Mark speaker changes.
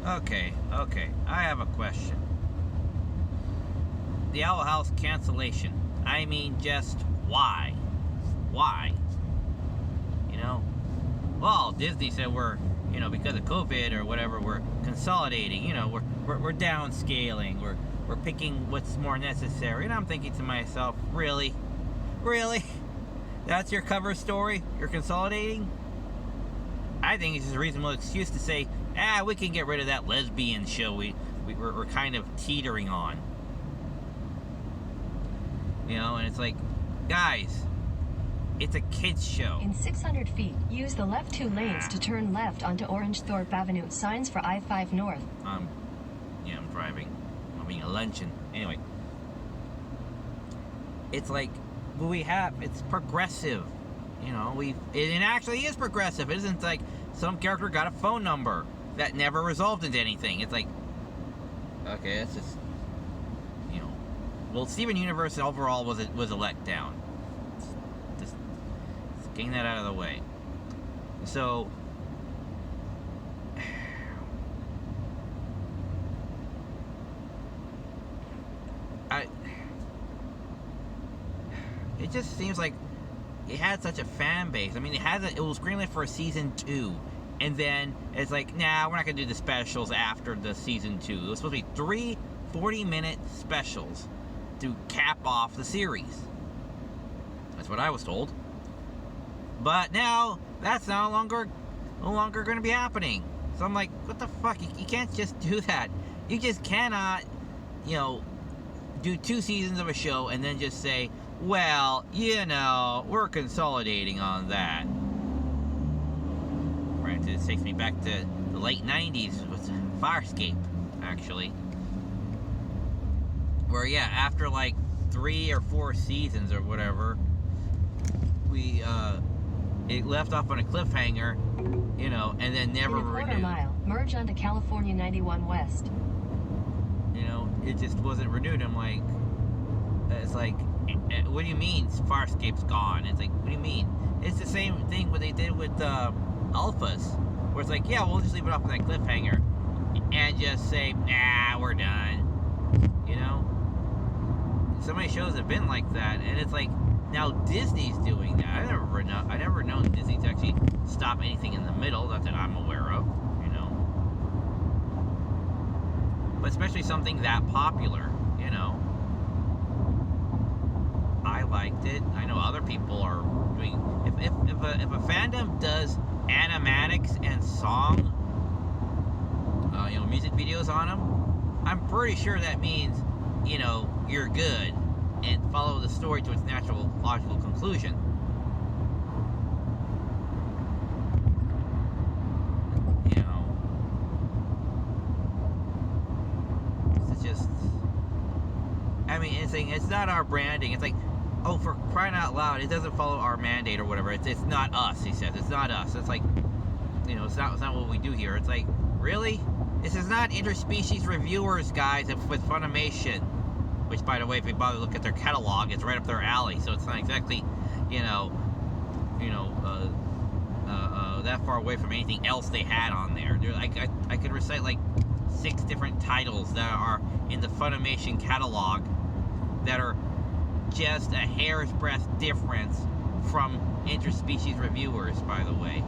Speaker 1: Okay, I have a question. The Owl House cancellation. I mean, just why? Why? You know? Well, Disney said we're, because of COVID or whatever, we're consolidating. We're downscaling. We're picking what's more necessary. And I'm thinking to myself, really? That's your cover story? You're consolidating? I think it's just a reasonable excuse to say, we can get rid of that lesbian show we're kind of teetering on. And it's like, guys, it's a kids show.
Speaker 2: In 600 feet, use the left 2 lanes to turn left onto Orangethorpe Avenue. Signs for I-5 North.
Speaker 1: I'm driving. I'm eating a luncheon. Anyway. It's like, it's progressive. It actually is progressive. It isn't like some character got a phone number that never resolved into anything. It's like, okay, it's just, well, Steven Universe overall was a letdown. Just getting that out of the way. So, it just seems like it had such a fan base. I mean, it was greenlit for a season 2, and then it's like, nah, we're not gonna do the specials after the season 2. It was supposed to be 3 40-minute specials to cap off the series. That's what I was told. But now that's no longer going to be happening. So I'm like, what the fuck? You can't just do that. You just cannot, do 2 seasons of a show and then just say, well, we're consolidating on that. Right, this takes me back to the late 90s with Farscape, actually. Where, after like 3 or 4 seasons or whatever, it left off on a cliffhanger, and then never renewed.
Speaker 2: In a quarter mile, merge onto California 91 West.
Speaker 1: It just wasn't renewed. I'm like, it's like, what do you mean Farscape's gone? It's like, what do you mean? It's the same thing what they did with Alphas, where it's like, we'll just leave it off on that cliffhanger and just say, nah, we're done. So many shows have been like that, and it's like, now Disney's doing that. I never known Disney to actually stop anything in the middle, not that I'm aware of, But especially something that popular, I liked it. I know other people are doing. If a fandom does animatics and song, music videos on them, I'm pretty sure that means, you're good, and follow the story to its natural, logical conclusion. It's just, it's not our branding. It's like, oh, for crying out loud, it doesn't follow our mandate or whatever. It's not us, he says. It's not us. It's like, it's not what we do here. It's like, really? This is not interspecies reviewers, guys, with Funimation. Which, by the way, if you bother to look at their catalog, it's right up their alley. So it's not exactly, that far away from anything else they had on there. I could recite like 6 different titles that are in the Funimation catalog that are just a hair's breadth difference from interspecies reviewers, by the way.